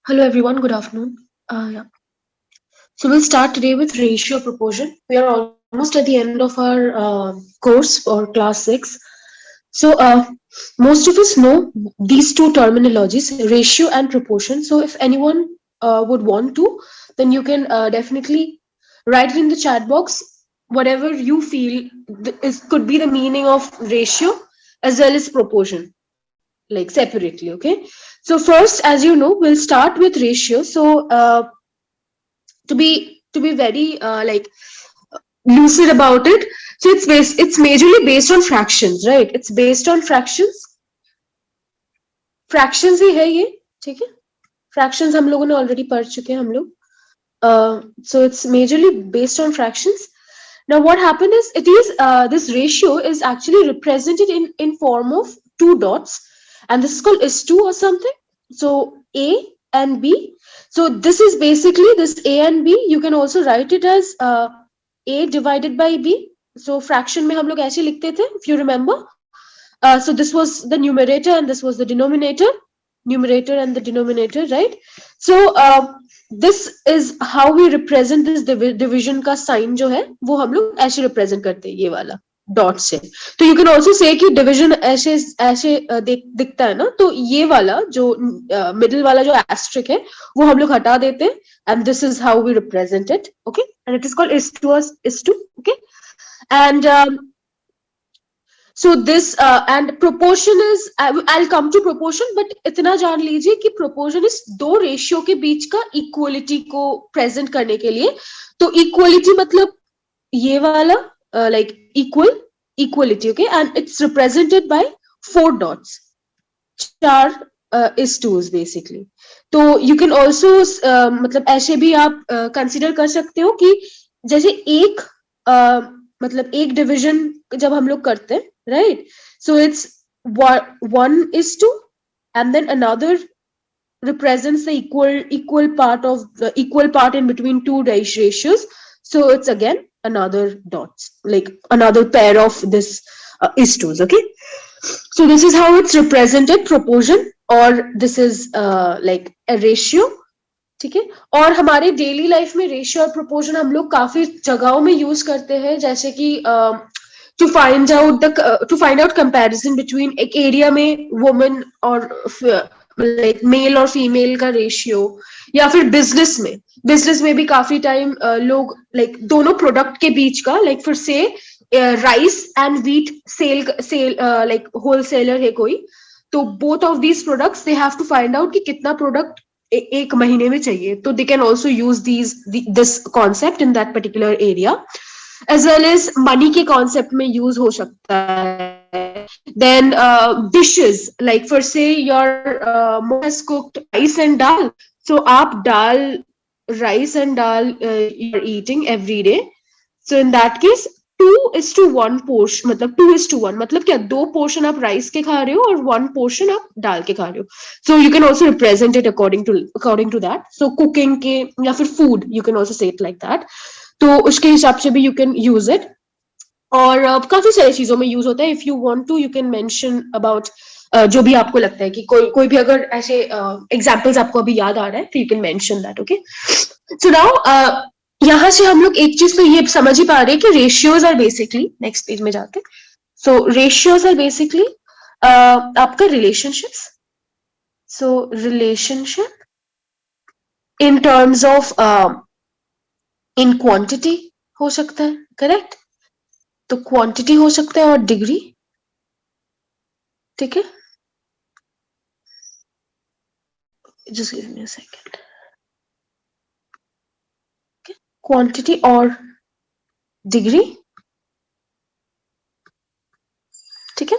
Hello everyone, good afternoon. Yeah. So we'll start today with ratio proportion. We are almost at the end of our course or class 6. So most of us know these two terminologies, ratio and proportion. So if anyone would want to, then you can definitely write it in the chat box, whatever you feel is could be the meaning of ratio as well as proportion, like separately. Okay. So first, as you know, we'll start with ratio. So to be very lucid about it, so it's majorly based on fractions, right? It's based on fractions ही है ये, ठीक है? Fractions हम लोगों ने already पढ़ चुके हैं हम लोग. So it's majorly based on fractions. Now what happened is this ratio is actually represented in form of two dots, and this is called is2 or something. So A and B. So this is basically this A and B. You can also write it as A divided by B. So fraction में हम लोग ऐसे लिखते थे, if you remember. So this was the numerator and this was the denominator. Numerator and the denominator, right? So this is how we represent this division का sign जो है वो हम लोग ऐसे represent करते हैं, ये वाला डॉट से. तो you can also say कि division ऐसे ऐसे दिखता है ना, तो ये वाला जो middle वाला जो asterisk है वो हम लोग हटा देते हैं, and this is how we represent it. Okay, and it is called is2. Okay, and so this and proportion is I'll come to proportion, but इतना जान लीजिए कि proportion is दो ratio के बीच का equality को present करने के लिए. तो equality मतलब ये वाला like equality, okay, and it's represented by 4 dots, चार is twos basically. तो you can also मतलब ऐसे भी आप consider कर सकते हो कि जैसे एक मतलब एक division जब हम लोग करते हैं, right? So it's one is two, and then another represents the equal part of the equal part in between two ratios. So it's again another dots, like another pair of this is twos. Okay. So this is how it's represented, proportion, or this is like a ratio. ठीक है. और हमारे daily life में ratio और proportion हम लोग काफी जगहों में यूज करते हैं, जैसे कि to find out comparison between एक एरिया में वुमेन और लाइक मेल और फीमेल का रेशियो, या फिर बिजनेस में भी काफी टाइम लोग लाइक दोनों प्रोडक्ट के बीच का, लाइक फिर से rice and wheat sell like wholesaler है कोई, तो both of these products they have to find out कि कितना प्रोडक्ट एक महीने में चाहिए. तो they can also use this concept in that particular area, as well as money के कॉन्सेप्ट में यूज हो सकता है. Then dishes, like for say your mom has cooked rice and dal, so आप dal rice and dal you are eating every day. So in that case 2:1 portion, मतलब 2:1 मतलब क्या, 2 portion आप राइस के खा रहे हो और 1 पोर्शन आप दाल के खा रहे हो. So you can also represent it according to that. So cooking के या फिर food, you can also say it like that. तो उसके हिसाब से भी यू कैन यूज इट, और काफी सारी चीजों में यूज होता है. If you want to, you can mention about जो भी आपको लगता है कि कोई भी अगर ऐसे एग्जांपल्स आपको अभी याद आ रहा है, तो you can mention that. Okay. So now यहां से हम लोग एक चीज तो ये समझ ही पा रहे हैं कि ratios are basically, next page में जाते, सो रेशियोज आर बेसिकली आपका relationships. So relationship in terms of in quantity हो सकता है, करेक्ट? तो क्वांटिटी हो सकता है और डिग्री. ठीक है, just give me a second. Quantity और डिग्री. ठीक है.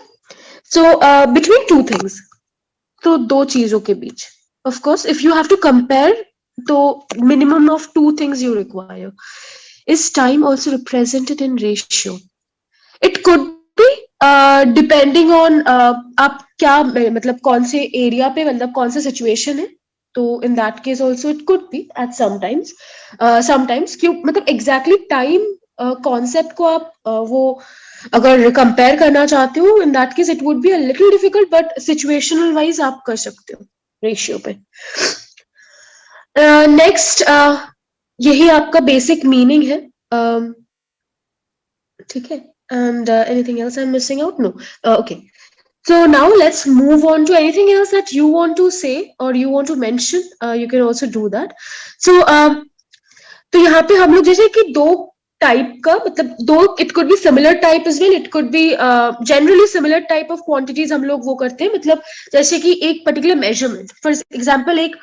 सो बिटवीन टू थिंग्स, तो दो चीजों के बीच, of course if you have to compare, तो minimum of two things you require. Is time also represented in ratio? It could be depending on आप क्या मतलब कौन से एरिया पे, मतलब कौन सा सिचुएशन है. तो इन that case also it could B eight sometimes क्यों, मतलब एग्जैक्टली टाइम कॉन्सेप्ट को आप वो अगर कंपेयर करना चाहते हो, इन that case it would be a little difficult, but situational wise आप कर सकते हो रेशियो पे. नेक्स्ट यही आपका बेसिक मीनिंग है, ठीक है. And anything else I am missing out? No. Okay. So now let's move on to anything else that you want to say or you want to mention. You can also do that. So तो यहाँ पे हम लोग जैसे कि दो type का, मतलब दो, it could be similar type as well, it could be generally similar type of quantities हम लोग वो करते हैं, मतलब जैसे कि एक पर्टिकुलर मेजरमेंट, फॉर एग्जांपल एक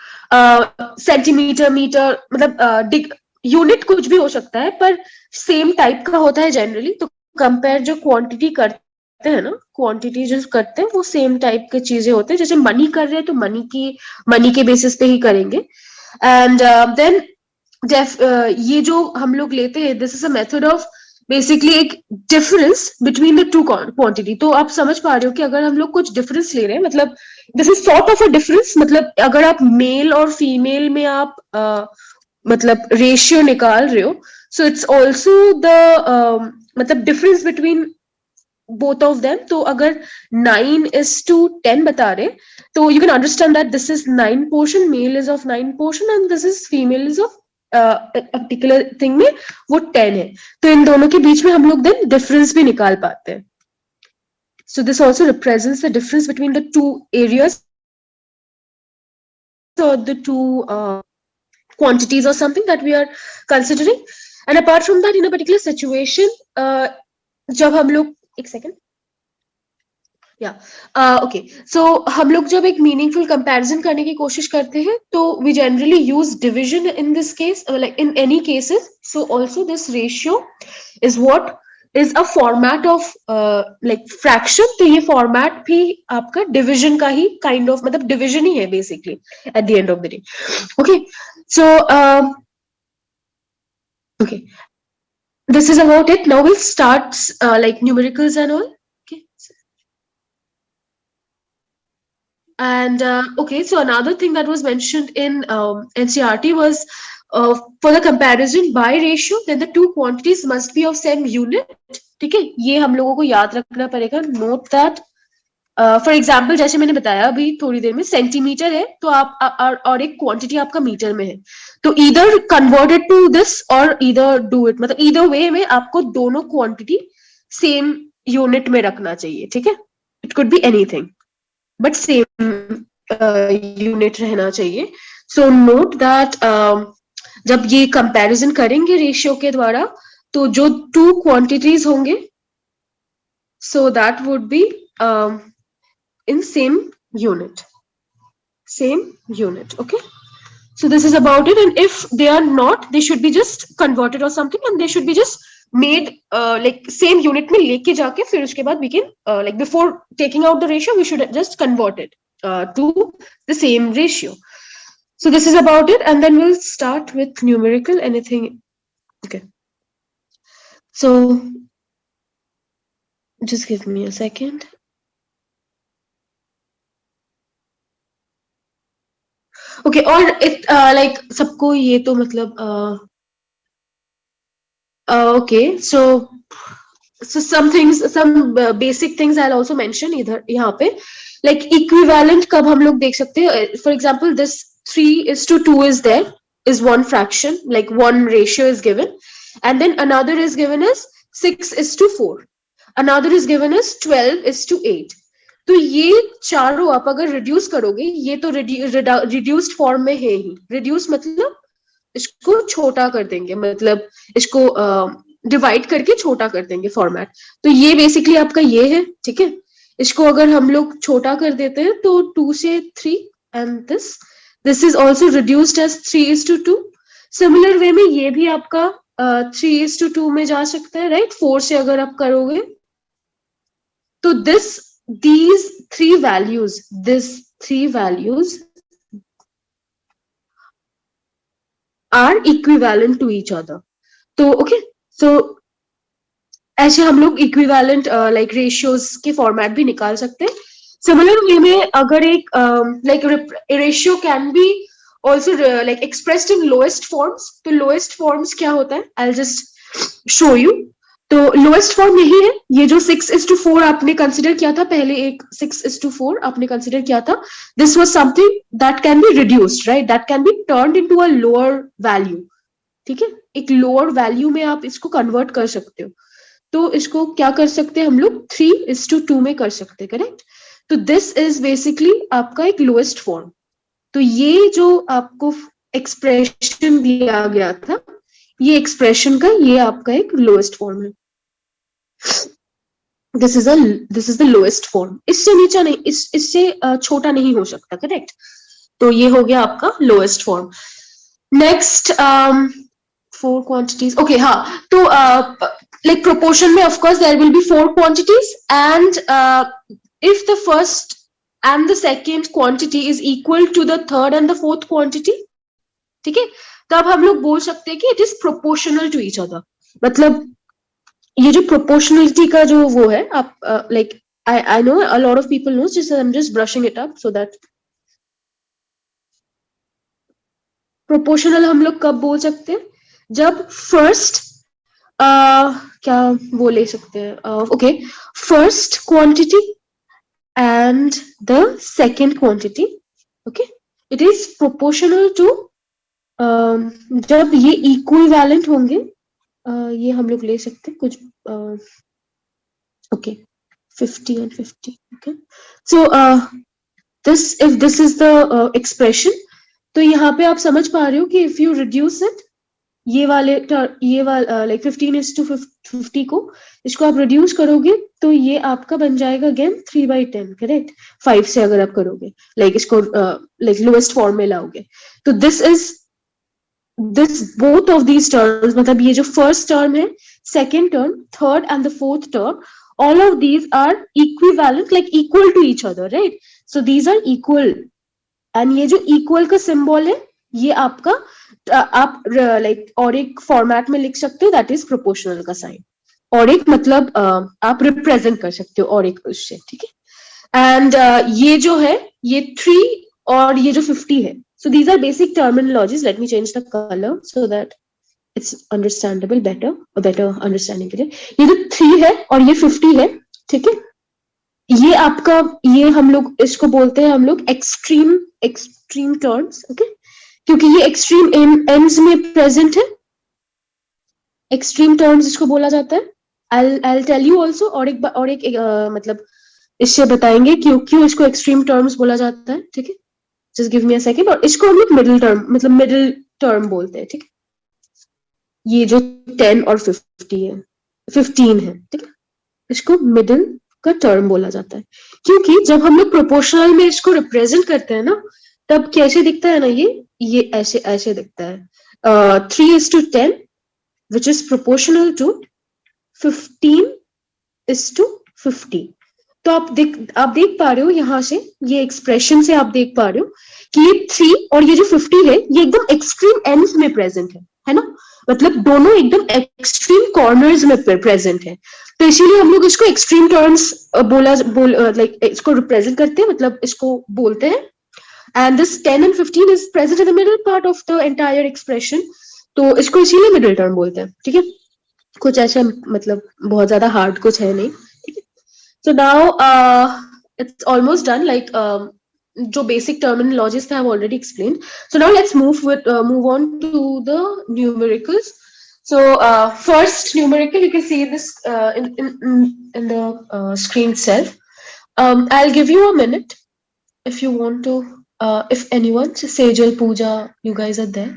सेंटीमीटर, मीटर, मतलब यूनिट कुछ भी हो सकता है, पर सेम टाइप का होता है जनरली. तो कंपेयर जो क्वांटिटी करते हैं ना, क्वांटिटी जो करते हैं वो सेम टाइप की चीजें होते हैं. जैसे मनी कर रहे हैं तो मनी के बेसिस पे ही करेंगे. एंड देन ये जो हम लोग लेते हैं, this is a method of basically एक difference between the two quantity. तो आप समझ पा रहे हो कि अगर हम लोग कुछ डिफरेंस ले रहे हैं, मतलब this is sort of a difference, मतलब अगर आप मेल और फीमेल में आप मतलब रेशियो निकाल रहे हो, सो इट्स ऑल्सो द मतलब difference between both of them. तो अगर 9:10 बता रहे, तो you can understand that this is 9 portion, male is of 9 portion and this is female is of particular thing में वो 10 है. तो इन दोनों के बीच में हम लोग then difference भी निकाल पाते हैं. So this also represents the difference between the two areas or the two quantities or something that we are considering. And apart from that, in a particular situation, जब हम लोग एक second. ओके. सो हम लोग जब एक मीनिंगफुल कंपैरिजन करने की कोशिश करते हैं, तो we generally use division in this case, like in any cases. So also this ratio is what is a format of like fraction. तो ये फॉर्मेट भी आपका डिविजन का ही काइंड ऑफ, मतलब डिविजन ही है basically at the end of the day. Okay. So okay, this is about it. Now we'll start like numericals and all. Okay. And okay, so another thing that was mentioned in NCRT was for the comparison by ratio, then the two quantities must be of same unit. ठीक है, ये हम लोगों को याद रखना पड़ेगा. Note that. For example जैसे मैंने बताया अभी थोड़ी देर में, सेंटीमीटर है तो आप और एक क्वांटिटी आपका मीटर में है, तो इधर कन्वर्टेड टू दिस और इधर डू इट, मतलब इधर वे में आपको दोनों क्वांटिटी सेम यूनिट में रखना चाहिए. ठीक है, it could be anything but same unit रहना चाहिए. सो नोट दैट जब ये कंपैरिजन करेंगे रेशियो के द्वारा, तो जो टू क्वांटिटीज होंगे, so that would be in same unit. Okay, so this is about it. And if they are not, they should be just converted or something, and they should be just made like same unit में लेके जाके फिर उसके बाद we can like before taking out the ratio we should just convert it to the same ratio. So this is about it, and then we'll start with numerical. Anything? Okay, so just give me a second. Okay. और like सबको ये तो मतलब okay. So some things, some basic things I also mention इधर यहाँ पे, like equivalent कब हम लोग देख सकते हैं. For example this 3:2 is there, is one fraction, like one ratio is given, and then another is given as 6:4, another is given as 12:8. तो ये चारों आप अगर रिड्यूस करोगे, ये तो रिड्यूस्ड फॉर्म में है ही. रिड्यूस मतलब इसको छोटा कर देंगे, मतलब इसको डिवाइड करके छोटा कर देंगे फॉर्मेट. तो ये बेसिकली आपका ये है. ठीक है, इसको अगर हम लोग छोटा कर देते हैं तो 2 से 3, and this is also reduced as 3:2. Similar way में ये भी आपका 3:2 में जा सकता है, राइट. 4 से अगर आप करोगे तो these three values are equivalent to each other. तो okay, so ऐसे हम लोग इक्विवेलेंट लाइक रेशियोज के फॉर्मेट भी निकाल सकते हैं. सिमिलर वे में अगर एक like ratio can be also like expressed in lowest forms. तो लोएस्ट फॉर्म्स क्या होता है, आई जस्ट शो यू. तो लोएस्ट फॉर्म यही है, ये जो 6:4 आपने कंसिडर किया था पहले, एक 6:4 आपने कंसिडर किया था, this was something that can be reduced, right, that can be turned into a lower value, ठीक है, एक लोअर वैल्यू में आप इसको कन्वर्ट कर सकते हो। तो इसको क्या कर सकते हैं हम लोग, 3:2 में कर सकते हैं, करेक्ट। तो दिस इज बेसिकली आपका एक लोएस्ट फॉर्म। तो ये जो आपको एक्सप्रेशन दिया गया था, ये एक्सप्रेशन का ये आपका एक लोएस्ट फॉर्म है। This is the lowest form, इससे नीचा नहीं, इससे छोटा नहीं हो सकता, करेक्ट। तो ये हो गया आपका lowest form. Next, four quantities, okay, हाँ। तो like proportion में of course there will be four quantities, and if the first and the second quantity is equal to the third and the fourth quantity, ठीक है, तो अब हम लोग बोल सकते हैं कि it is proportional to each other. मतलब ये जो प्रोपोर्शनलिटी का जो वो है, आप like I know a lot of people know, just I am just brushing it up so that. Proportional हम लोग कब बोल सकते हैं, जब फर्स्ट क्या वो ले सकते हैं, okay, first quantity and the second quantity, okay, it is proportional to, जब ये इक्विवेलेंट होंगे, ये हम लोग ले सकते हैं कुछ, okay, 50 and 50, okay, so this is the expression। तो यहाँ पे आप समझ पा रहे हो कि इफ यू रिड्यूस इट, ये वाला लाइक 15:50 को, इसको आप रिड्यूस करोगे तो ये आपका बन जाएगा अगेन 3/10, करेक्ट, 5 से अगर आप करोगे, लाइक इसको लाइक लोएस्ट फॉर्म में लाओगे, तो this both of these terms, मतलब ये जो फर्स्ट टर्म है, second term, third and the fourth term, all of these are equivalent, like equal to each other, right? So these are equal, and ये जो equal का symbol है, ये आपका आप लाइक और एक फॉर्मेट में लिख सकते हो, दैट इज प्रोपोर्शनल का साइन, और एक मतलब आप रिप्रेजेंट कर सकते हो और एक उससे, ठीक है। एंड ये जो है, ये 3 और ये जो 50 है, so these are basic terminologies, let me change the color so that it's understandable better understanding के लिए। ये जो 3 है और ये 50 है, ठीक है, ये आपका, ये हम लोग इसको बोलते हैं हम लोग एक्सट्रीम टर्म्स, ओके, क्योंकि ये एक्सट्रीम एंड्स में प्रेजेंट है, एक्सट्रीम टर्म्स इसको बोला जाता है। I'll tell you also, और एक मतलब इससे बताएंगे क्यों क्यों इसको एक्सट्रीम टर्म्स बोला जाता है, ठीक है, just give me a second. और इसको हम लोग मिडिल टर्म, मतलब मिडिल टर्म बोलते हैं, ठीक है, ये जो 10 और 50 है, 15 है, ठीक है, इसको मिडिल का टर्म बोला जाता है, क्योंकि जब हम लोग प्रोपोर्शनल में इसको रिप्रेजेंट करते हैं ना, तब कैसे दिखता है ना, ये ऐसे ऐसे दिखता है, 3:10 विच इज प्रोपोर्शनल टू 15:50। तो आप देख पा रहे हो यहाँ से, ये एक्सप्रेशन से आप देख पा रहे हो कि ये 3 और ये जो 50 है, ये एकदम एक्सट्रीम एंड्स में प्रेजेंट है ना, मतलब दोनों एकदम एक्सट्रीम कॉर्नर्स में प्रेजेंट है। तो इसीलिए हम लोग इसको एक्सट्रीम टर्म्स लाइक इसको रिप्रेजेंट करते हैं, मतलब इसको बोलते हैं। And this 10 and 15 is present in the middle part of the entire expression, तो इसको इसीलिए मिडिल टर्म बोलते हैं, ठीक है। कुछ ऐसे मतलब बहुत ज्यादा हार्ड कुछ है नहीं। So now it's almost done. Like जो basic terminologies I have already explained. So now let's move on to the numericals. So first numerical, you can see this in the screen itself. I'll give you a minute if you want to. If anyone, Sejal, Pooja, you guys are there.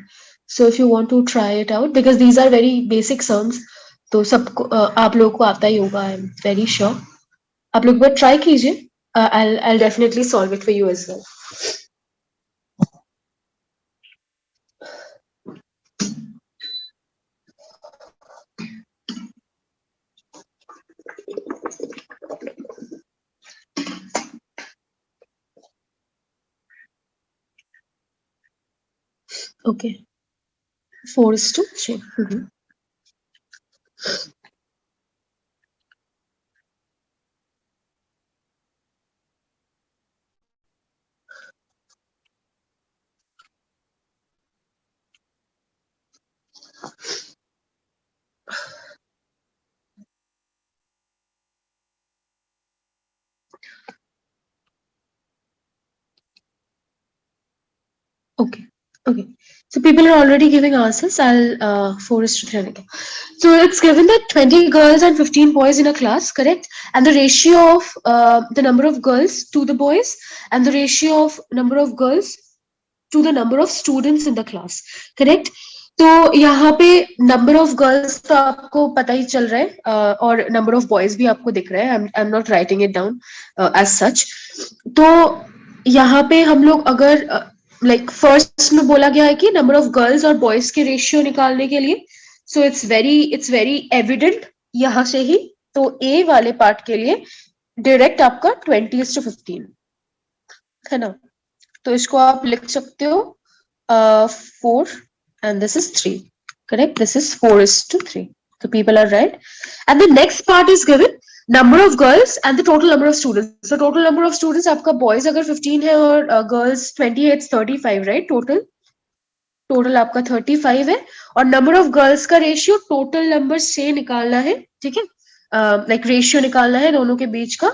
So if you want to try it out, because these are very basic sums, तो सबको आप लोगों को आता ही होगा, I'm very sure. आप लोग बार try कीजिए, I'll definitely solve it for you as well. Okay, 4:3. Okay. Okay. So people are already giving answers. I'll 4:3 again. So it's given that 20 girls and 15 boys in a class, correct? And the ratio of the number of girls to the boys and the ratio of number of girls to the number of students in the class, correct? तो यहाँ पे number of girls तो आपको पता ही चल रहा है और number of boys भी आपको दिख रहा है. I'm not writing it down as such. तो यहाँ पे हम लोग अगर like first में बोला गया है कि number of girls और boys के ratio निकालने के लिए, so it's very evident यहाँ से ही. तो A वाले part के लिए direct आपका 20:15 है ना. तो इसको आप लिख सकते हो 4 and this is 3, correct? This is 4:3. So people are right. And the next part is given number of girls and the total number of students. So total number of students आपका boys अगर 15 है और girls 20 है, it's 35, right? total आपका 35 है और number of girls का ratio total number से निकालना है, ठीक है? like ratio निकालना है दोनों के बीच का,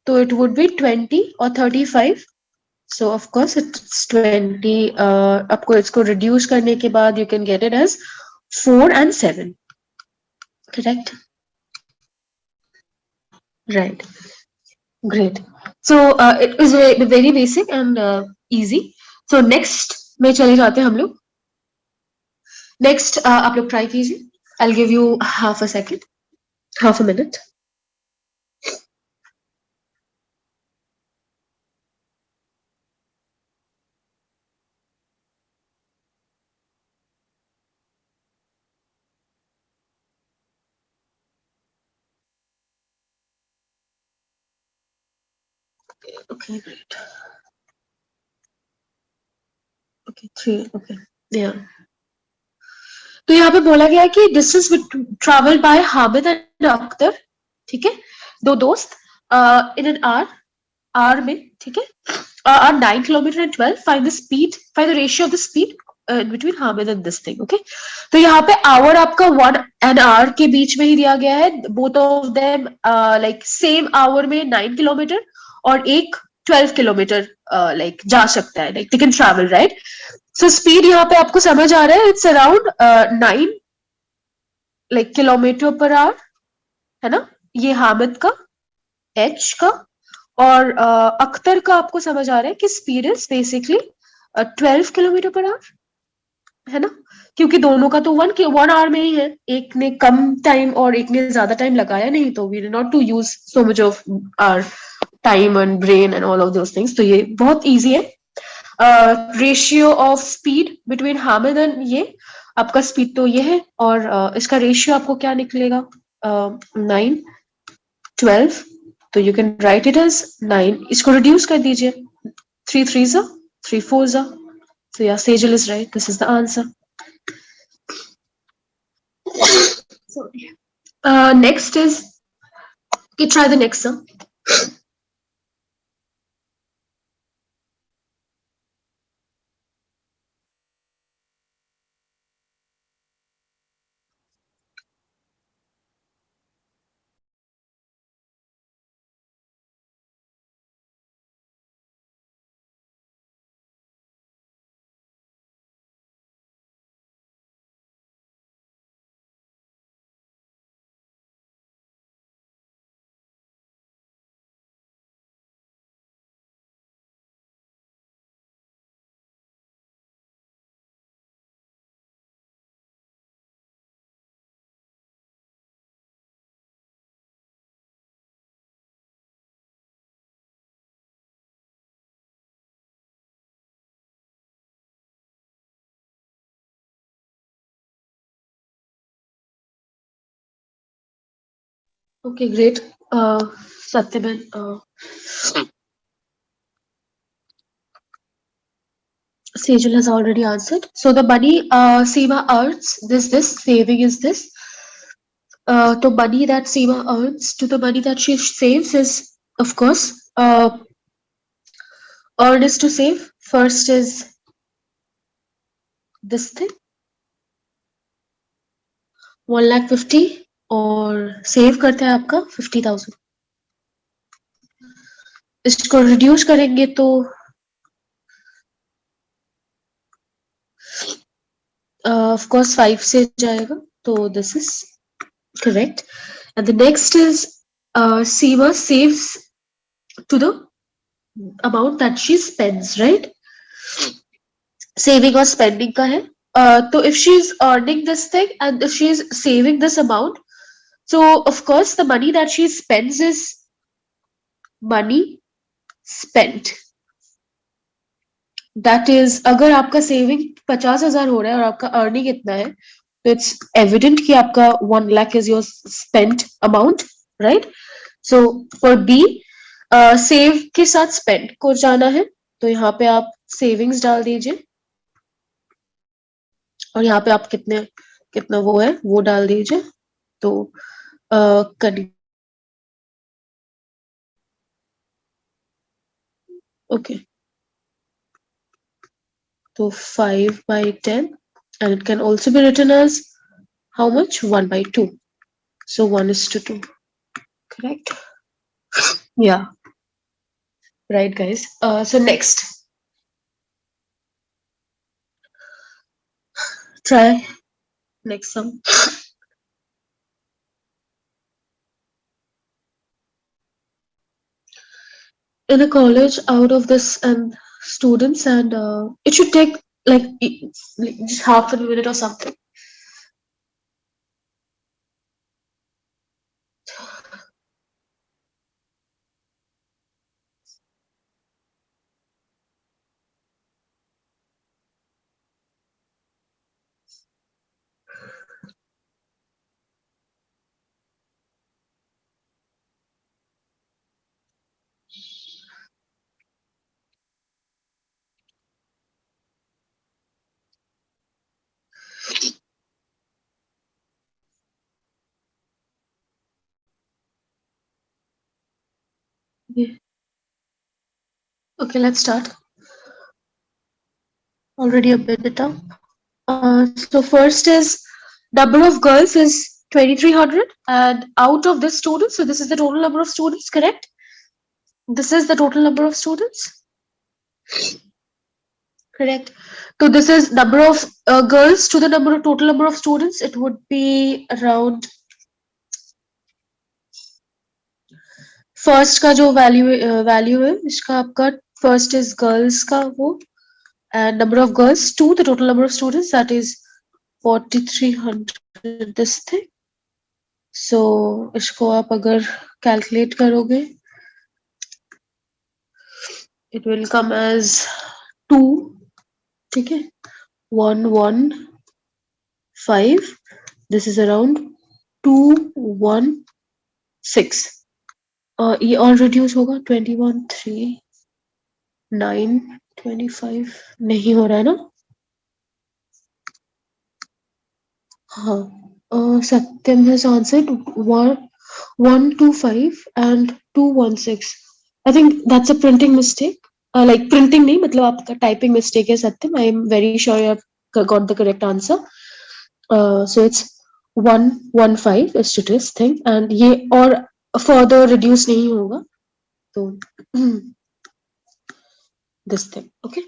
तो it would be 20 और 35. So of course it's 20. आपको इसको reduce करने के बाद you can get it as 4 and 7. Correct? Right. Great. So it was very basic and easy. So next में चले जाते हैं हम लोग. Next आप लोग try कीजिए. I'll give you half a second, half a minute. Okay, great. Okay, 3. Okay, yeah. तो यहाँ पे बोला गया है कि distance travel by Hamid and Akhtar, ठीक है, दो दोस्त इन एन आर में, ठीक है, are 9 kilometre and 12. Find the speed, find the ratio of the speed between Hamid and this thing. Okay, तो यहाँ पे आवर आपका 1 एंड आर के बीच में ही दिया गया है. Both of them like same hour में 9 किलोमीटर और एक 12 किलोमीटर लाइक जा सकता है, like they can travel, right? So speed यहाँ पे आपको समझ आ रहा है, it's around 9 like kilometre per hour, है ना? ये हामिद का, एच का, और अख्तर का आपको समझ आ रहा है कि speed is basically 12 kilometre per hour, है ना? क्योंकि दोनों का तो 1 आवर में ही है, एक ने कम टाइम और एक ने ज्यादा टाइम लगाया नहीं, तो we not to use so much of our time and brain and all of those things. तो ये बहुत इजी है. Ratio of speed between Hamid and ये आपका स्पीड तो ये है, और इसका रेशियो आपको क्या निकलेगा? 9 12. तो you can write it as 9. इसको रिड्यूस कर दीजिए, 3 3s 3 4s. So yeah, Sejal is right. This is the answer. So next is, okay, try the next sum. Okay, great. Satyaban, Sejal has already answered. So the money Seema earns, this saving is this. The money that Seema earns to the money that she saves is, of course, earn is to save. First is this thing, 1,50,000, और save करते हैं आपका 50,000. इसको reduce करेंगे तो Of course 5 से जाएगा, तो this is correct. And the next is Seema saves to the amount that she spends, right? Saving or spending का है. So if she is earning this thing and if she is saving this amount, so of course the money that she spends is money spent. That is, अगर आपका saving 50,000 हो रहा है और आपका earning इतना है, तो इट्स एविडेंट कि आपका 1 lakh is your spent amount, right? So for B, save के साथ स्पेंड को जाना है, तो यहाँ पे आप सेविंग्स डाल दीजिए और यहाँ पे आप कितने कितना वो है वो डाल दीजिए. तो ओके, तो 5/10 and it can also be written as how much? 1/2. So 1:2. Correct? Yeah. Right, guys. So next, try next sum. In a college, out of this and students, and it should take like just half a minute or something. Yeah. Okay, let's start. Already a bit up. So first is number of girls is 2,300, and out of this students, so this is the total number of students, correct? This is the total number of students, correct? So this is number of girls to the number of total number of students. It would be around first का जो value है इसका आपका first is girls का वो and number of girls to the total number of students, that is 4,300 this thing. So इसको आप अगर calculate करोगे it will come as 2, ठीक है, 115. this is around 216. ये और reduce होगा 21 3 9 25 नहीं हो रहा है ना. Satyam has answered 125 and 216. I think that's a printing mistake. Like printing नहीं, मतलब आपका typing mistake है Satyam. I am very sure you have got the correct answer. So it's 115 is today's thing, and ये और further reduce नहीं होगा. तो this thing, okay.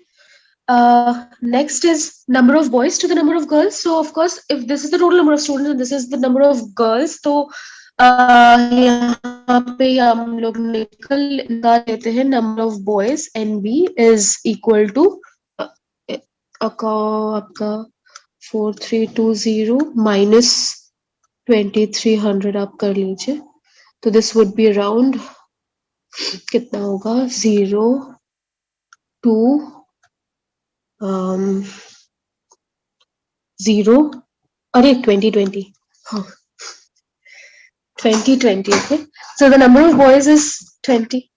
Next is number of boys to the number of girls. So of course, if this is the total number of students and this is the number of girls, तो यहाँ पे हम लोग निकाल लेते हैं number of boys. NB is equal to आपका 4,320 minus 2,300 आप कर लीजिए. तो this would be around कितना होगा 0 2 0 अरे 2020. 2020. Okay, so the number of boys is 20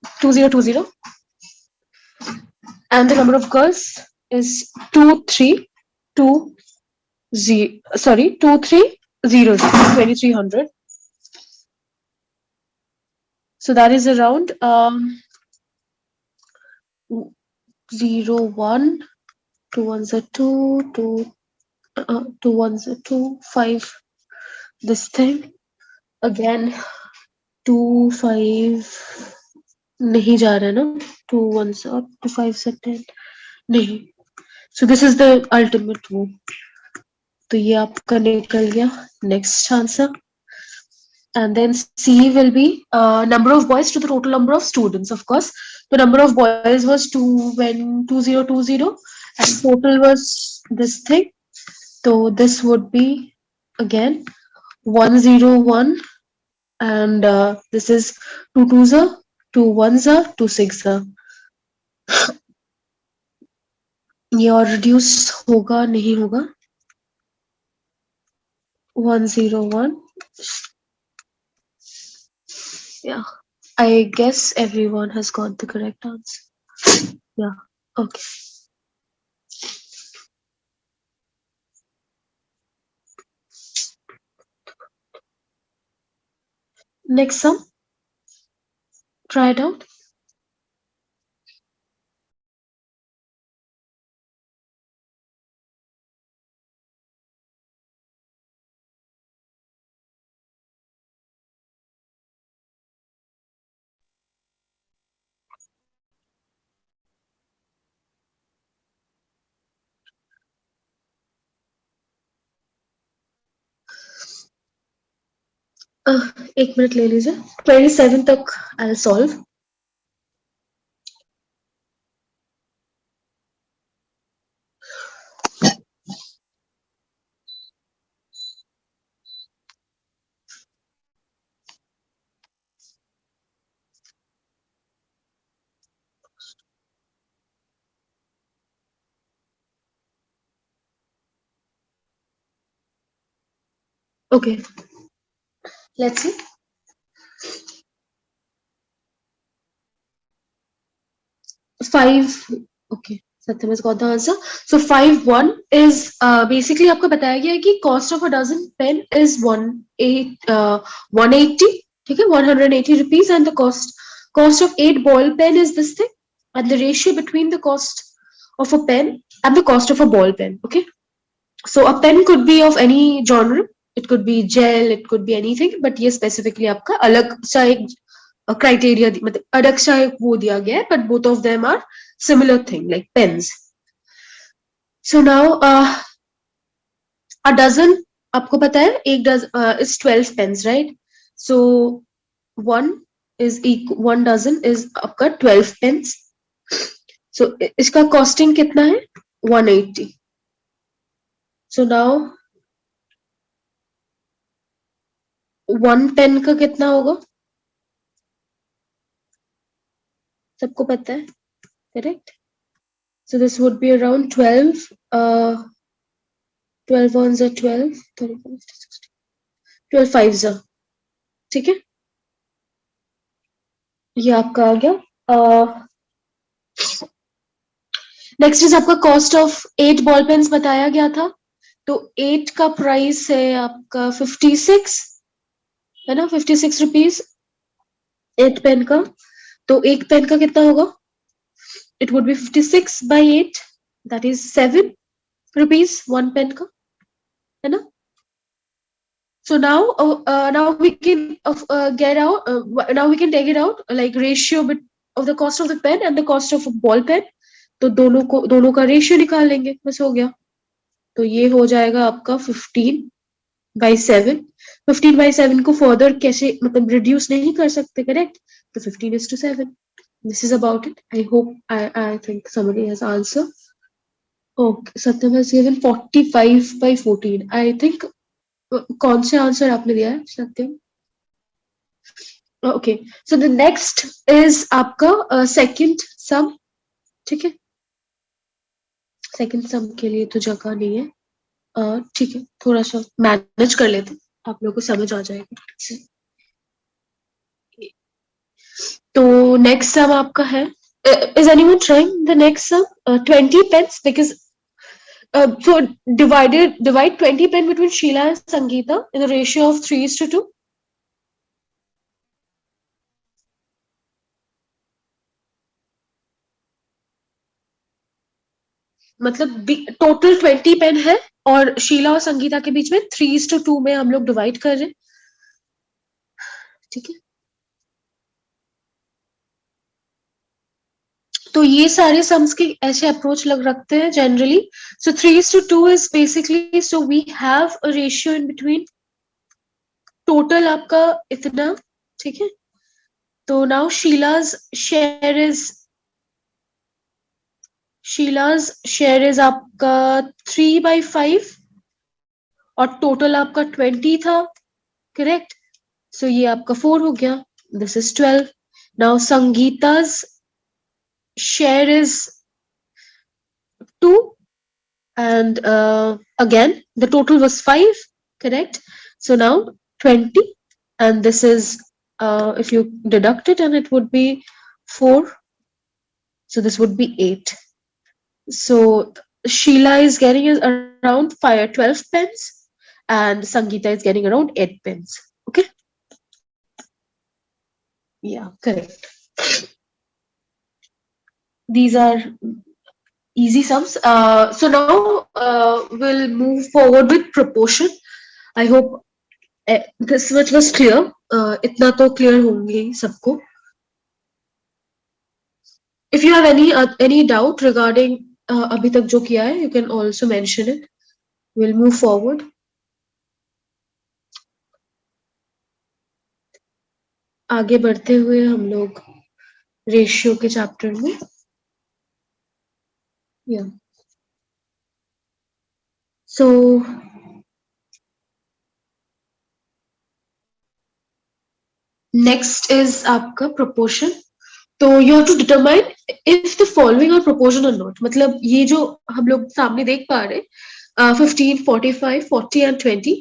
and the number of girls is 2300. 2,300. So that is around 0 1 2 ones are 2 2 2 ones are 2 5. This thing again 2 5 नहीं जा रहा है ना. 2 ones are 2 5 से 10 नहीं. So this is the ultimate one. तो ये आपका निकल गया next answer. And then C will be number of boys to the total number of students, of course. The number of boys was 2 when 2020 and total was this thing. So this would be again 101 and this is 2 twos are 2 ones are 2 6 are. ये और reduce होगा नहीं होगा 101. Yeah, I guess everyone has got the correct answer. Yeah, okay. Next sum, try it out. एक minute ले लीजिए. 27 तक I'll solve. Okay, let's see. 5. Okay, Satyam has got the answer. So 5-1 is basically आपको बताया गया है कि cost of a dozen pen is 180. ठीक है, 180 rupees and the cost of 8 ball pen is this thing, and the ratio between the cost of a pen and the cost of a ball pen. Okay, so a pen could be of any genre. It could be gel, it could be anything, but ये specifically आपका अलग सा एक criteria मतलब अलग सा एक वो दिया गया है, but both of them are similar thing like pens. So now a dozen आपको पता है एक dozen is 12 pens, right? So one dozen is आपका 12 pens. So इसका costing कितना है 180. So now 1 pen का कितना होगा सबको पता है, correct? So this would be around 12. 12 ones are 12, 35, 60, 12 fives are. ठीक है, ये आपका आ गया. नेक्स्ट इज आपका कॉस्ट ऑफ 8 बॉल पेन्स बताया गया था. तो 8 का प्राइस है आपका 56 है ना, 56 रुपीज 8 पेन का. तो एक पेन का कितना होगा, it would be 56 by 8, that is 7 rupees 1 pen का, है ना. So now we can get out. Now we can take it out like ratio of the cost of the pen and the cost of a ball pen. तो दोनों का ratio निकाल लेंगे, बस हो गया. तो ये हो जाएगा आपका 15/7. 15/7 को फर्दर कैसे मतलब रिड्यूस नहीं कर सकते, करेक्ट. तो 15:7. This is about it. I hope I think somebody has answer. Okay, Satyam has given 45/14. I think कौन से आंसर आपने दिया है Satyam. Okay, so the next is आपका सेकंड सम. ठीक है, सेकंड सम के लिए तो जगह नहीं है. ठीक है, थोड़ा सा मैनेज कर लेते, आप लोगों को समझ आ जाएगा. तो नेक्स्ट सम आपका है, is anyone trying the next sum 20 pens because so divide 20 pen between Sheila and Sangeeta in a ratio of 3:2. मतलब टोटल 20 पेन है और शीला और संगीता के बीच में 3:2 में हम लोग डिवाइड कर रहे हैं. ठीक है, तो ये सारे सम्स के ऐसे अप्रोच लग रखते हैं generally. So 3:2 is basically, so we have a ratio in between. Total आपका इतना, ठीक है. तो नाउ शीलाज शेयर इज आपका 3/5 और टोटल आपका 20 था, करेक्ट. सो ये आपका 4 हो गया. This is 12. Now Sangeeta's share is 2 and again the total was 5, correct. So now 20 and this is if you deduct it and it would be 4, so this would be 8. So Sheila is getting around 12 pence and Sangeeta is getting around 8 pence. Okay, yeah, correct. These are easy sums. So now we'll move forward with proportion. I hope this much was clear. इतना तो clear होंगे ही सबको. If you have any doubt regarding अभी तक जो किया है, you can also mention it. We'll move forward. आगे बढ़ते हुए हम लोग रेशियो के चैप्टर में. Yeah. So next is आपका proportion. तो you have to determine if the following are proportion or not. मतलब ये जो हम लोग सामने देख पा रहे 15, 45, 40 and 20.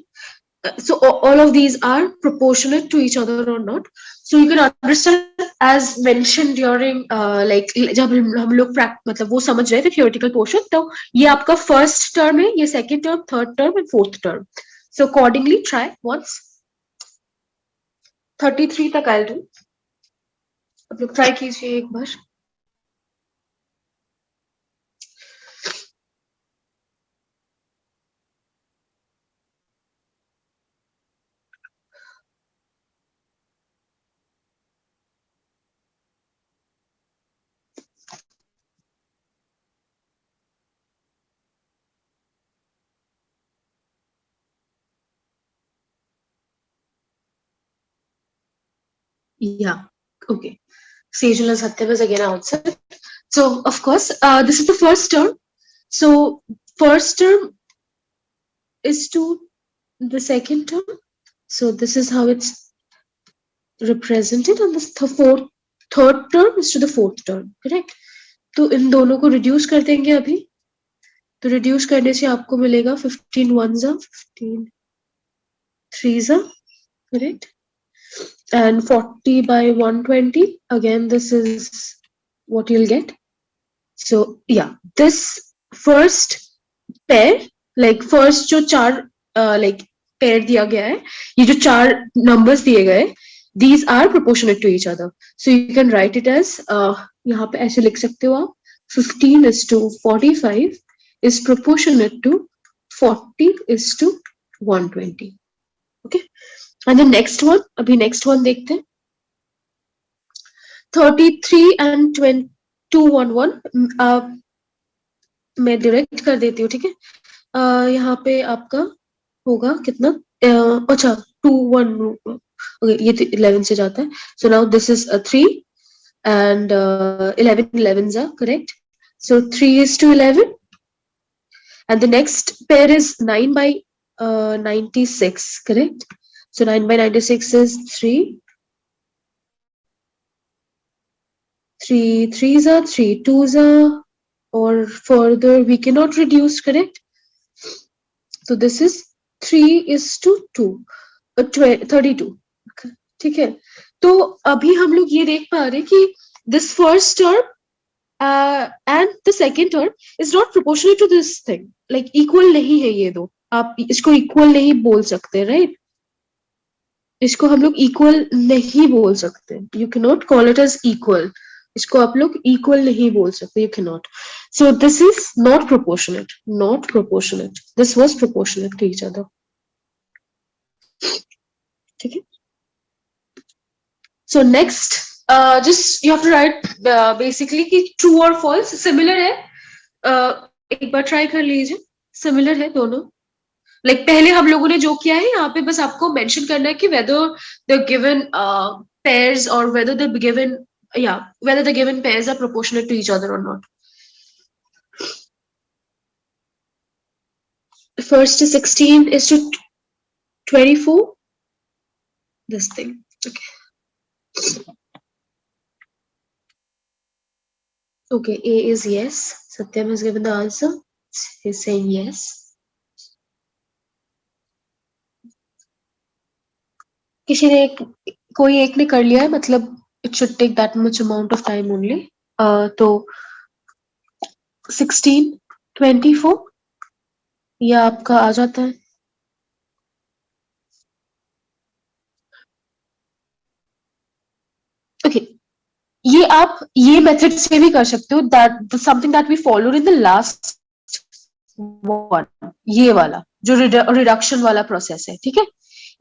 So all of these are proportionate to each other or not. So you can understand as mentioned during like जब हम लोग मतलब वो समझ रहे थे theoretical portion, तो ये आपका first term है, ये second term, third term and fourth term. So accordingly try once. 33 तक I'll do. आप लोग ट्राई कीजिए एक बार. Yeah, okay. Sejal and Satyam is again outside. So of course, this is the first term. So first term is to the second term. So this is how it's represented, and this third term is to the fourth term, correct. तो इन दोनों को reduce कर देंगे अभी. तो reduce करने से आपको मिलेगा 15 ones are 15 threes are, correct. And 40 by 120, again this is what you'll get. So yeah, this first pair, like first जो चार like pair दिया गया है, ये जो चार numbers दिए गए, these are proportionate to each other. So you can write it as यहाँ पे ऐसे लिख सकते हो आप, 15:45 is proportionate to 40:120. Okay. And the next one, अभी next one देखते हैं. 33 and 211 मैं डायरेक्ट कर देती हूँ, ठीक है. यहाँ पे आपका होगा कितना, अच्छा 2 1 okay, ये 11 से जाता है. So now this is a 3 and 11 11s are correct. So 3:11 and the next pair is 9 by 96, correct. So 9 by 96 is 3 threes are 3 twos are, or further we cannot reduce, correct. So this is 3:2 32, ठीक है. तो अभी हम लोग ये देख पा रहे कि this first term and the second term is not proportional to this thing, like equal नहीं है ये दो. आप इसको equal नहीं बोल सकते, right. इसको हम लोग equal नहीं बोल सकते. You cannot call it as equal. इसको आप लोग equal नहीं बोल सकते. You cannot. So this is not proportionate. Not proportionate. This was proportionate to each other. ठीक है. So next just you have to write basically कि true और false similar है. एक बार ट्राई कर लीजिए. सिमिलर है दोनों. लाइक पहले हम लोगों ने जो किया है यहाँ पे बस आपको मेंशन करना है कि whether the given pairs or whether the given whether the given pairs are proportionate to each other or not. First is 16 is to 24. This thing. Okay. Okay, A is yes. Satyam has given the answer. He's saying yes. किसी ने कोई एक ने कर लिया है मतलब it should take that much amount of time only. तो 16, 24 ये आपका आ जाता है. ओके ये आप ये मेथड से भी कर सकते हो. That something that we followed in the last one. ये वाला जो रिडक्शन वाला प्रोसेस है. ठीक है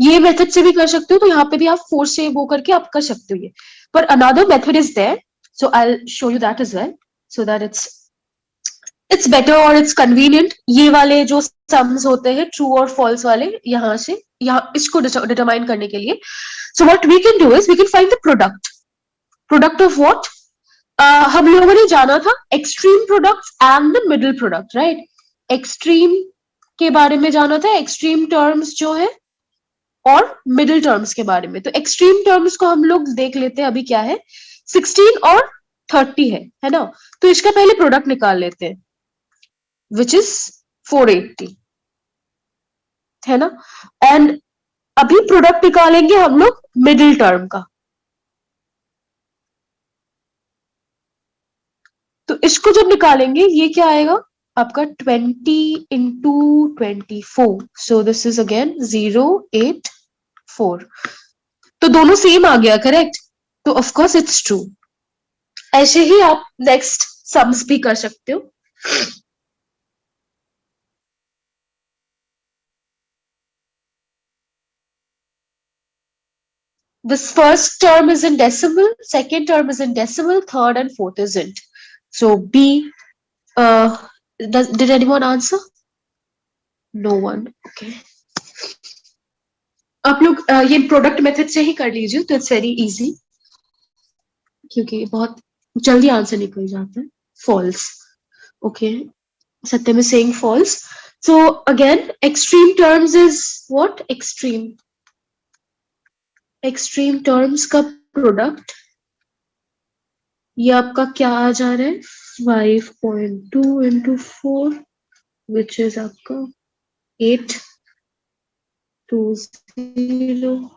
ये मेथड से भी कर सकते हो. तो यहाँ पे भी आप 4 से वो करके आप कर सकते हो ये. पर another method is there. So I will show you that as well so that it's better और इट्स कन्वीनियंट. ये वाले जो सम्स होते हैं ट्रू और फॉल्स वाले यहाँ से यहाँ इसको डिटरमाइन करने के लिए. So what we can do is we can find the product of what. हम लोगों ने जाना था extreme products and the middle product. Right extreme के बारे में जाना था. एक्सट्रीम टर्म्स जो है और मिडिल टर्म्स के बारे में. तो एक्सट्रीम टर्म्स को हम लोग देख लेते हैं अभी क्या है. 16 और 30 है ना. तो इसका पहले प्रोडक्ट निकाल लेते हैं विच इज 480 है ना. एंड अभी प्रोडक्ट निकालेंगे हम लोग मिडिल टर्म का. तो इसको जब निकालेंगे ये क्या आएगा आपका 20 into 24. So this is again 084. तो दोनों सेम आ गया करेक्ट. तो ऑफ कोर्स इट्स ट्रू. ऐसे ही आप नेक्स्ट सम्स भी कर सकते हो. This first term is in decimal, second term is in decimal, third and fourth isn't. So B, did anyone answer? No one. Okay. आप लोग ये प्रोडक्ट मेथड से ही कर लीजिए तो इट्स वेरी इजी क्योंकि बहुत जल्दी आंसर निकल जाता है. False. Okay Satyam is saying false. So again extreme terms is what? Extreme terms का प्रोडक्ट ये आपका क्या आ जा रहा है 5.2 इंटू 4 विच इज आपका 820.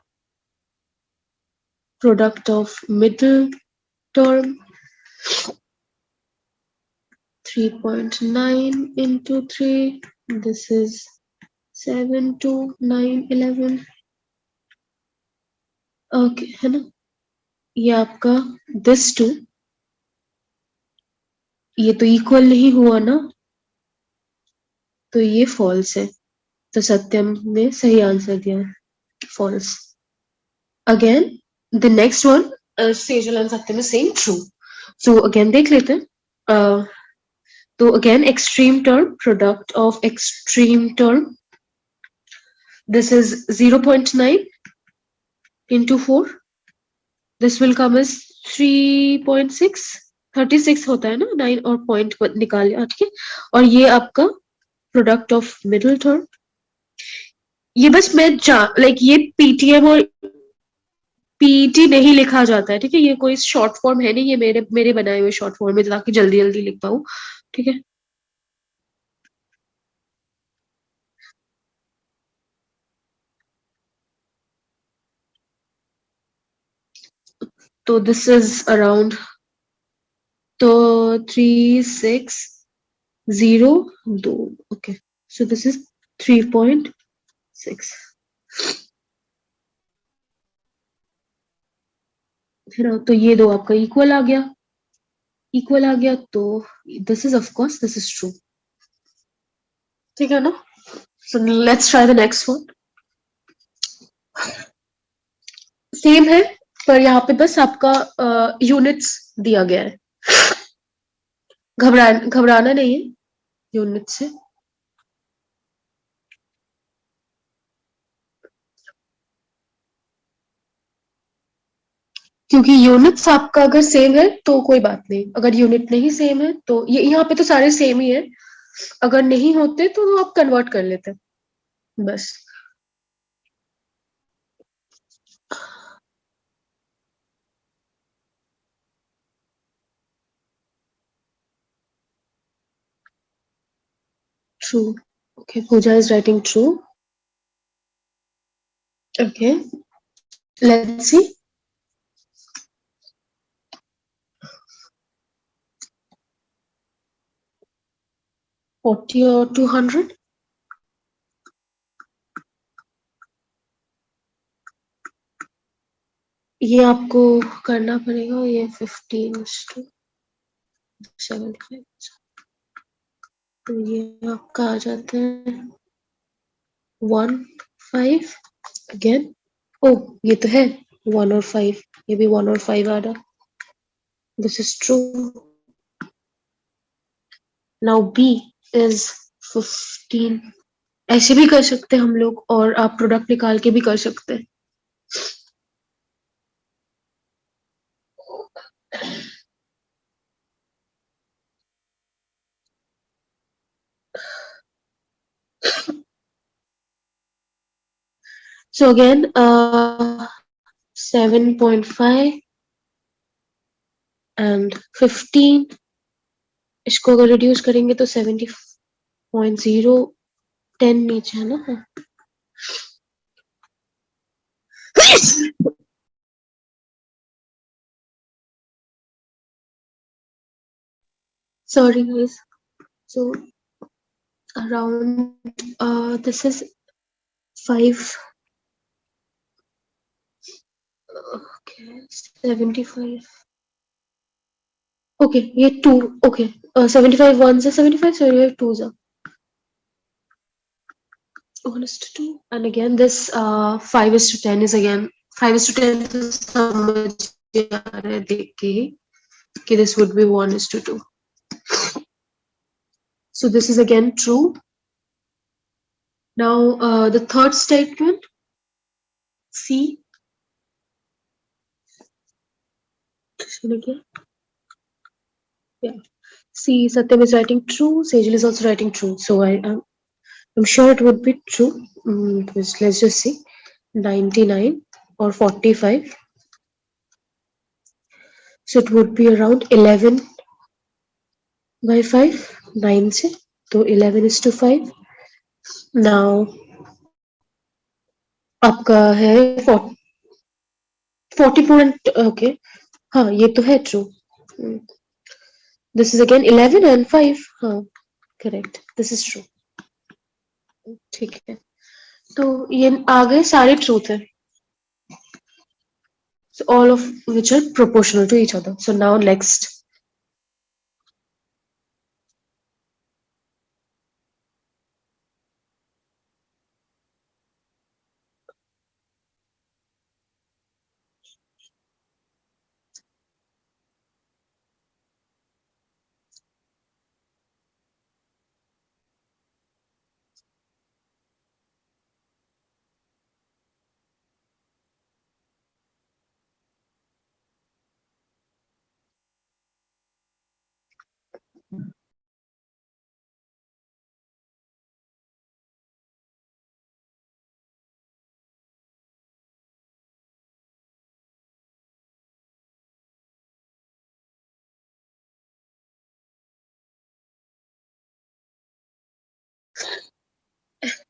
Product of middle term 3.9 into 3 this is 72911. Okay है ना. ये आपका दिस टू ये तो इक्वल नहीं हुआ ना तो ये फॉल्स है. तो सत्यम ने सही आंसर दिया false. Again the next one Sejal and Satyam is saying true. So again देख लेते हैं. तो again extreme term product of extreme term this is 0.9 into 4. This will come as 3.6. 36 होता है ना 9 और पॉइंट निकाल लिया. ठीक है और ये आपका प्रोडक्ट ऑफ मिडिल टर्म. ये बस मैं लाइक ये पीटीएम और पीटी नहीं लिखा जाता है. ठीक है ये कोई शॉर्ट फॉर्म है नहीं. ये मेरे बनाए हुए शॉर्ट फॉर्म में ताकि जल्दी जल्दी लिख पाऊं. ठीक है तो दिस इज अराउंड तो 3.602. ओके सो दिस इज 3.6 है ना. तो ये दो आपका इक्वल आ गया. तो this is of course this is true. ठीक है ना. So let's try the next one. Same है पर यहाँ पे बस आपका यूनिट्स दिया गया है, घबराना नहीं है यूनिट से। क्योंकि यूनिट्स आपका अगर सेम है तो कोई बात नहीं, अगर यूनिट नहीं सेम है तो ये यहाँ पे तो सारे सेम ही है, अगर नहीं होते तो आप कन्वर्ट कर लेते बस। True. Okay, Pooja is writing true. Okay, let's see. 40 और 200, ये आपको करना पड़ेगा, ये 15:75, तो ये आपका आ जाता है 1, 5 अगेन। ओ, ये तो है 1 और 5, ये भी 1 और 5 आ रहा। This is true. Now B is 15। ऐसे भी कर सकते हैं हम लोग, और आप प्रोडक्ट निकाल के भी कर सकते हैं। So again, 7.5 and 15, इसको अगर रिड्यूस करेंगे तो 70.010 नीचे है ना। Sorry guys. So around this is 5. Okay, 75. Okay, ये 2. Okay, 75 ones are 75. So you have 2s are 1:2, and again this 5:10 is again 5:10 तो समझ आ रहा है देख के ही कि this would be 1:2. So this is again true. Now the third statement, C. Yeah, C. Satyam is writing true. Sejal is also writing true. So I'm sure it would be true. Let's just see. 99 or 45. So it would be around 11/5. 9 से तो 11:5. Now आपका है 40. Okay, हाँ ये तो है true. This is again 11 and 5. हाँ, correct. This is true. ठीक है, तो ये आगे सारे truth है. So all of which are proportional to each other. So now next.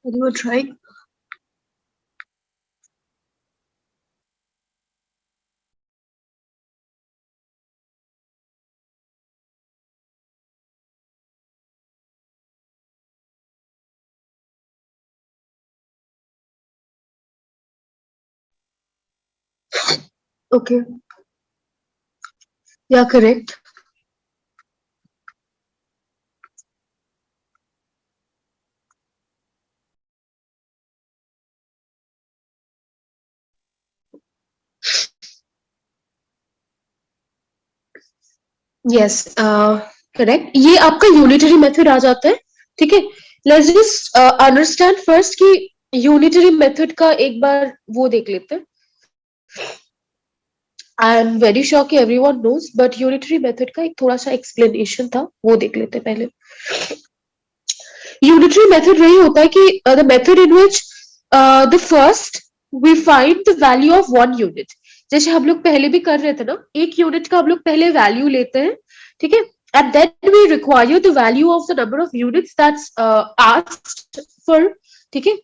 Anyone trying? Okay. Yeah, correct. Yes, correct, ये आपका यूनिटरी मेथड आ जाता है। ठीक है, लेट्स जस्ट अंडरस्टैंड फर्स्ट कि यूनिटरी मेथड का एक बार वो देख लेते हैं। आई एम वेरी श्योर कि everyone knows, but unitary method का एक थोड़ा सा एक्सप्लेनेशन था, वो देख लेते हैं पहले। यूनिटरी मेथड वही होता है कि the method in which the first we find the value of one unit. जैसे हम लोग पहले भी कर रहे थे ना, एक यूनिट का हम लोग पहले वैल्यू लेते हैं, ठीक है, and then we require the value of the number of units that's asked for. ठीक है,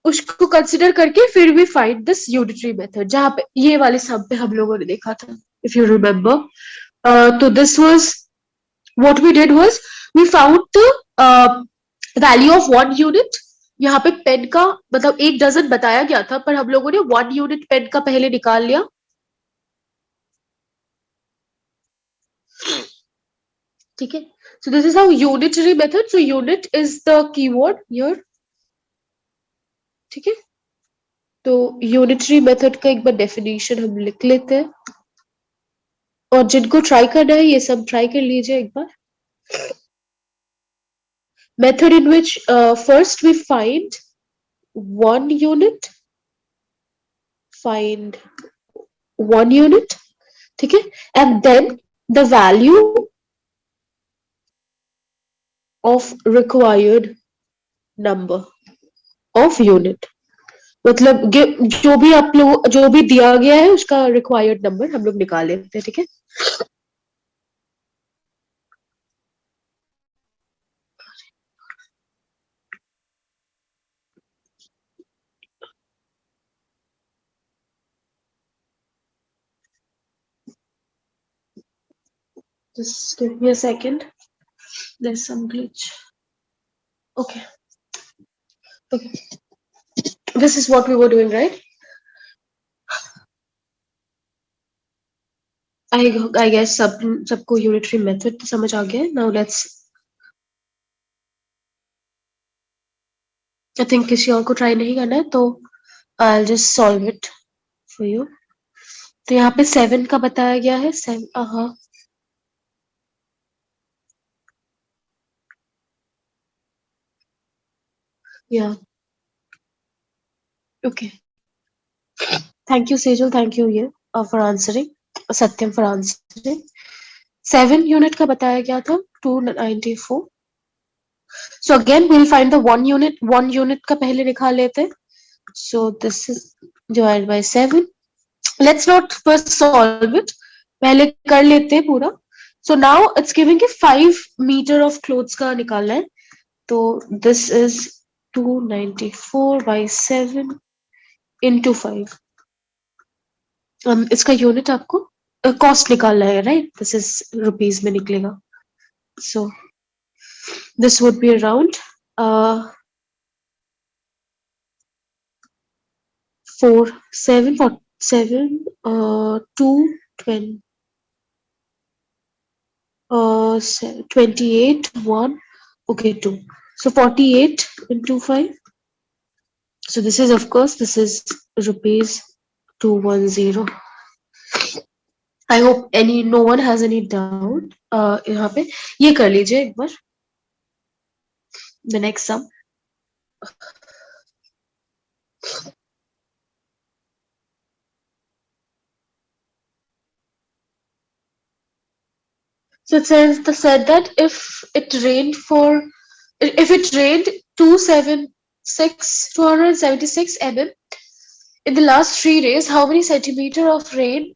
उसको कंसिडर करके फिर we find this unitary method, जहां पे ये वाले सम पे हम लोगों ने देखा था, इफ यू रिमेम्बर। तो this was what we did was we found the value of one unit। यहाँ पे पेन का मतलब एक डजन बताया गया था, पर हम लोगों ने वन यूनिट पेन का पहले निकाल लिया। ठीक है, so this is how unitary method, so unit is the keyword here। ठीक है, तो यूनिटरी मेथड का एक बार डेफिनेशन हम लिख लेते हैं, और जिनको ट्राई करना है ये सब ट्राई कर लीजिए एक बार। Method in which first we one unit find one unit, ठीक है, and then the value of required number of unit। मतलब जो भी आप लोग जो भी दिया गया है उसका रिक्वायर्ड नंबर हम लोग निकाल लेते हैं। ठीक है, just give me a second, there's some glitch। Okay, okay, this is what we were doing, right? I guess सबको यूनिटरी मेथड समझ आ गया है। नाउ लेट्स, आई थिंक किसी और को ट्राई नहीं करना है, तो I just solve it for you. तो यहाँ पे 7 का बताया गया है, 7, हाँ, yeah, okay, thank you Sejal, thank you ये for answering, Satyam for answering. 7 unit का बताया गया था 294। So again will find the one unit का पहले निकाल लेते हैं। So this is divide by 7। Let's not first solve it, पहले कर लेते हैं पूरा। सो नाउ इट्स गिविंग कि 5 मीटर ऑफ क्लोथ्स का निकालना है। तो दिस इज 294 बाई 7 इंटू 5। इसका यूनिट आपको कॉस्ट निकालना है, राइट? दिस इज रुपीज में निकलेगा। So this would be around 7 2 20 28 1, okay, 2, so 48 into 5। So this is, of course, this is rupees 210। I hope no one has any doubt। यहाँ पे ये कर लीजिए एक बार, the next sum। So it said that if it rained 276 mm in the last 3 days, how many centimeter of rain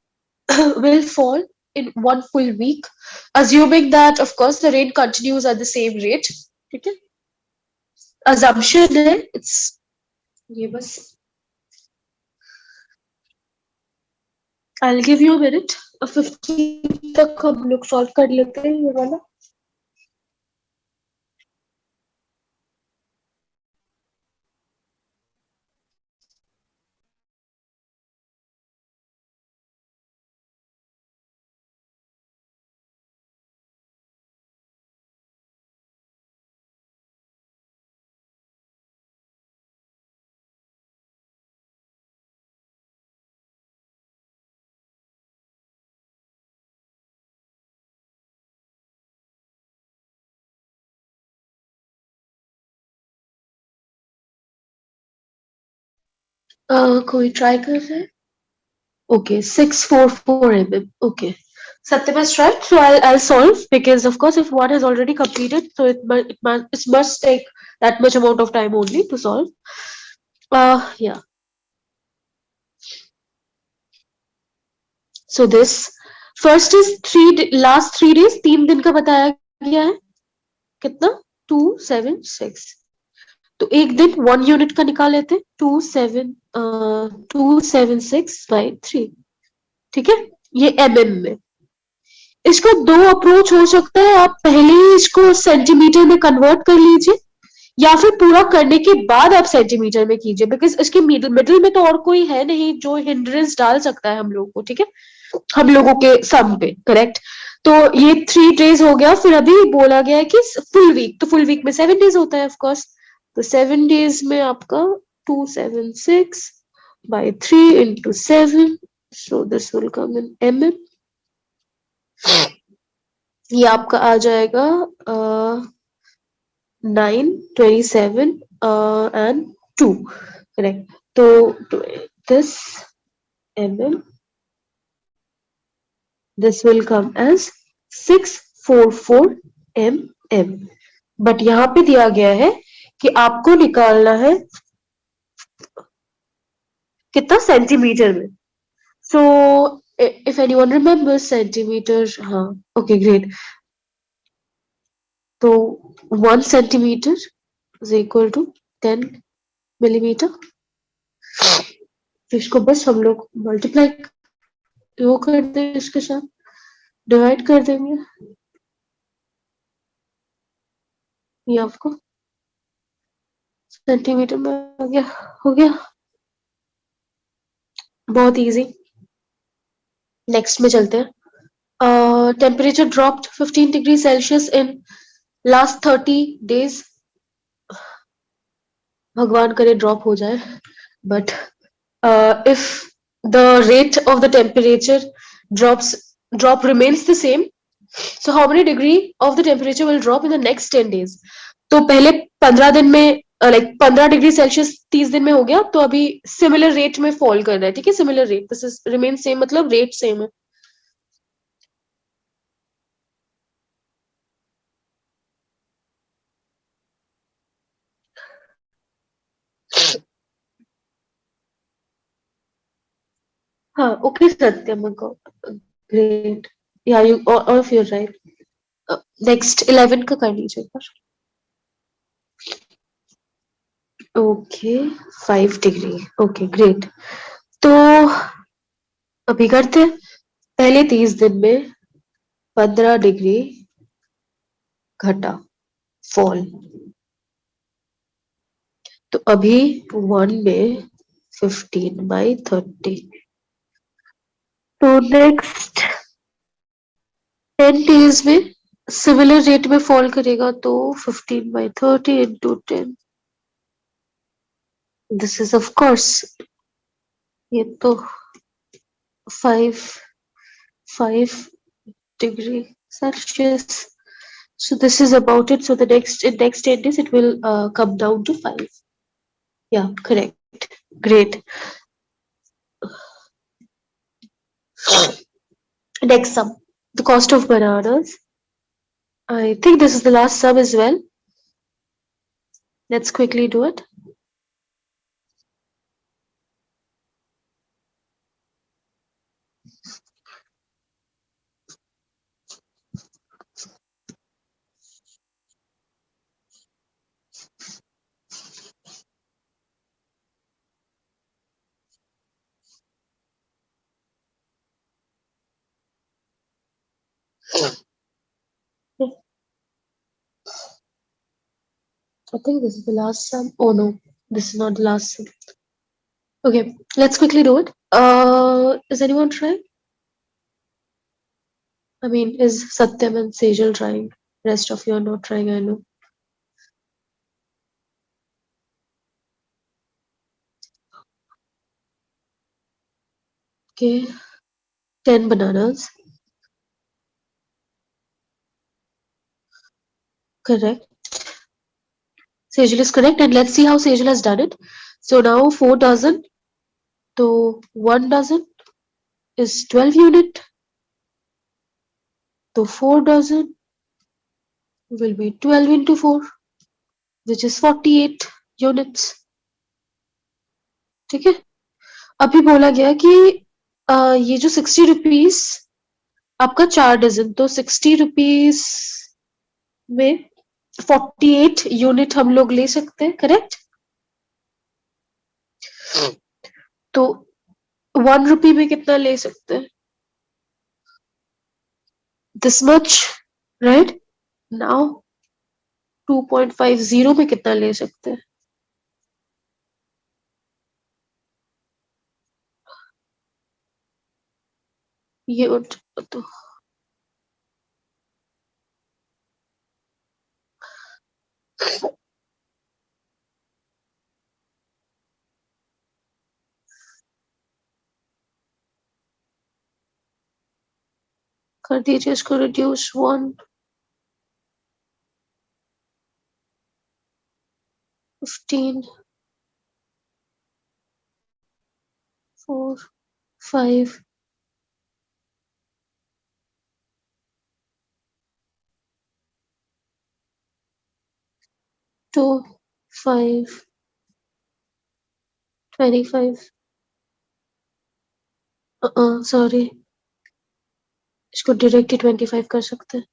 will fall in one full week, assuming that, of course, the rain continues at the same rate। ठीक है, assumption है, it's ये बस, I'll give you a minute, 50 तक हम लोग solve कर लेते हैं ये वाला। कोई ट्राई कर रहे हैं? Okay, 644 mm. Okay. Satyam has tried, so I'll solve because of course if one has already completed, so it must take that much amount of time only to solve. Yeah. So this first is last 3 days, 3 दिन का बताया गया है कितना 276. तो एक दिन 1 unit का निकाल लेते 276/3. ठीक है, ये mm में. इसको दो अप्रोच हो सकता है, आप पहले ही इसको सेंटीमीटर में कन्वर्ट कर लीजिए या फिर पूरा करने के बाद आप सेंटीमीटर में कीजिए, बिकॉज इसके मिडिल में तो और कोई है नहीं जो हिंड्रेंस डाल सकता है हम लोगों को. ठीक है, हम लोगों के सम पे. करेक्ट. तो ये 3 days हो गया. फिर अभी बोला गया है कि फुल वीक, तो फुल वीक में 7 days होता है ऑफकोर्स. तो 7 days में आपका 276/3 into 7, so this will come in mm. ये आपका आ जाएगा 927 and 2. करेक्ट. तो this mm, this will come as 644 mm. But यहाँ पे दिया गया है कि आपको निकालना है कितना सेंटीमीटर में. सो if anyone remembers centimeter, हाँ, okay, great. तो 1 centimeter is equal to 10 millimeter. तो इसको बस हम लोग मल्टीप्लाई वो कर देंगे, इसके साथ डिवाइड कर देंगे. ये आपको सेंटीमीटर में आ गया, हो गया. बहुत इजी. नेक्स्ट में चलते हैं. Temperature dropped 15 degree Celsius in last 30 days. भगवान करे ड्रॉप हो जाए, but if the rate of the temperature drop remains the same, so how many degree of the temperature will drop in the next 10 days? तो पहले 15 दिन में like 15 degree Celsius 30 दिन में हो गया, तो अभी सिमिलर रेट में फॉल करना है. ठीक है, similar rate, this is remain same, मतलब रेट सेम है. हाँ, ओके सत्यम को great. Yeah you all of you right. Next 11 का कर लीजिए एक बार. Okay, 5 degree. Okay, great. तो अभी करते हैं. पहले 30 दिन में 15 डिग्री घटा फॉल. तो अभी 1 में 15/30. तो नेक्स्ट 10 days में सिमिलर रेट में फॉल करेगा, तो 15/30 into 10. This is of course ये तो 5 degree Celsius. So this is about it. So the next 10 days it will come down to 5. Yeah, correct. Great. Next sum, the cost of bananas. I think this is the last sum as well. Let's quickly do it. I think this is the last sum. Oh no, this is not the last sum. Okay, let's quickly do it. Is anyone trying? I mean, is Satyam and Sejal trying? Rest of you are not trying, I know. Okay, 10 bananas. Correct. Sejal is correct, and let's see how Sejal has done it. So now 4 dozen तो 1 dozen is 12 unit. तो 4 dozen will be 12 into 4, which is 48 units. ठीक है, अभी बोला गया कि ये जो 60 रुपीज आपका 4 डजन, तो 60 रुपीज में 48 यूनिट हम लोग ले सकते हैं, करेक्ट? तो 1 रुपी में कितना ले सकते हैं? This much, right? नाउ 2.50 में कितना ले सकते हैं? ये तो कर दीजिए इसको रिड्यूस 1 15 4 5 2 5 25 सॉरी, इसको डायरेक्ट ही 25 कर सकते हैं।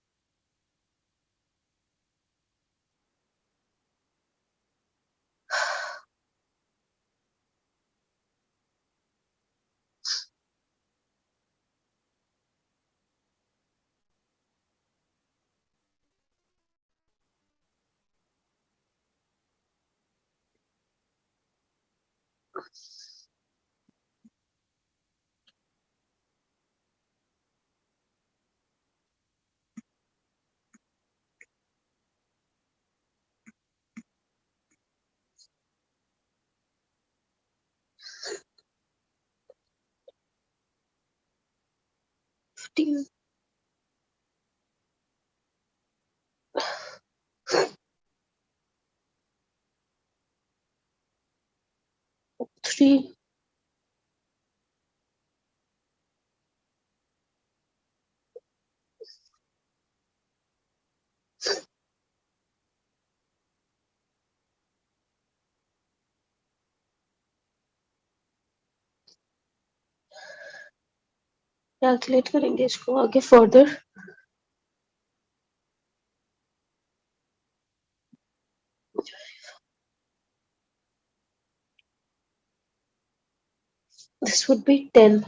Fifteen, 3 कैलकुलेट करेंगे इसको आगे further. This would be 10.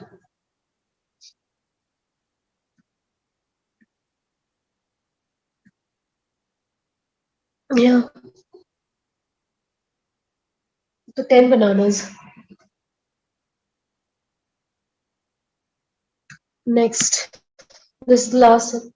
Yeah, so 10 bananas. Next, this is the last one.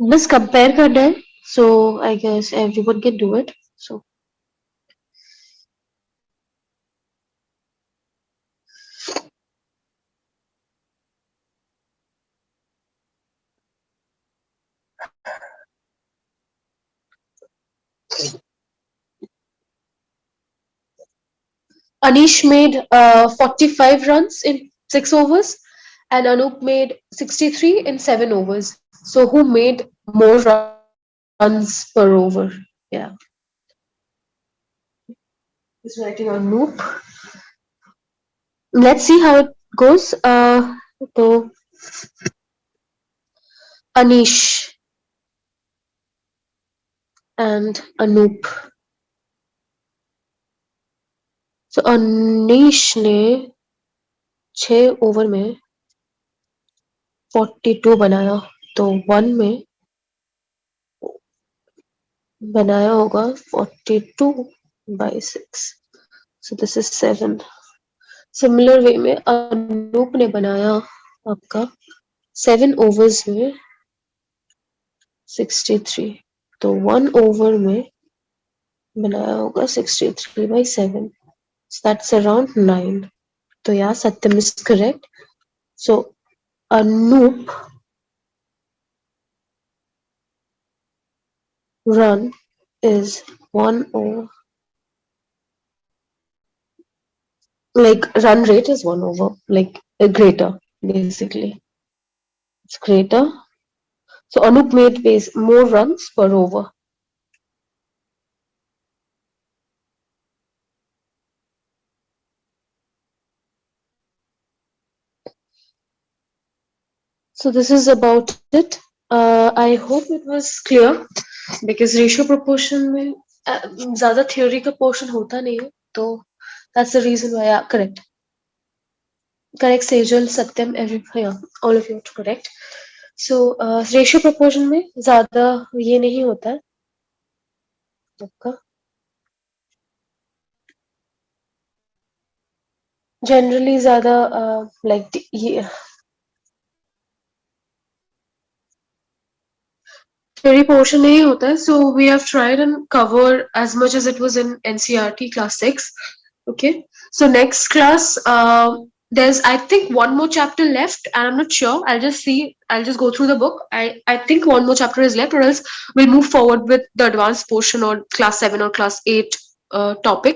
बस कंपेयर करना है, so I guess everyone can do it. So Anish made 45 runs in 6 overs, and Anup made 63 in 7 overs. So who made more runs per over? Yeah. He's writing Anup. Let's see how it goes. So Anish and Anup. So Anish ने 6 over में 42 बनाया, तो 1 में बनाया होगा 42 by 6. So this is 7. Similar way में अनूप ने बनाया आपका 7 overs में 63. तो 1/, में बनाया होगा 63/7, that's around 9. तो यहाँ Satyam is correct. So Anoop run is 1/, like run rate is 1/, like greater, basically. It's greater. So Anoop made more runs per over. So this is about it. I hope it was clear, because ratio proportion में ज़्यादा theory का portion होता नहीं है, तो that's the reason why. Yeah, correct. Correct, Sejal, Satyam, yeah, all of you are correct. So ratio proportion में ज़्यादा ये नहीं होता है आपका. Generally ज़्यादा like ये theory portion नहीं होता है. So we have tried and cover as much as it was in NCERT class 6. Okay, so next class there's I think one more chapter left, and I'm not sure. I'll just go through the book. I think one more chapter is left, or else we'll move forward with the advanced portion or class 7 or class 8 topic.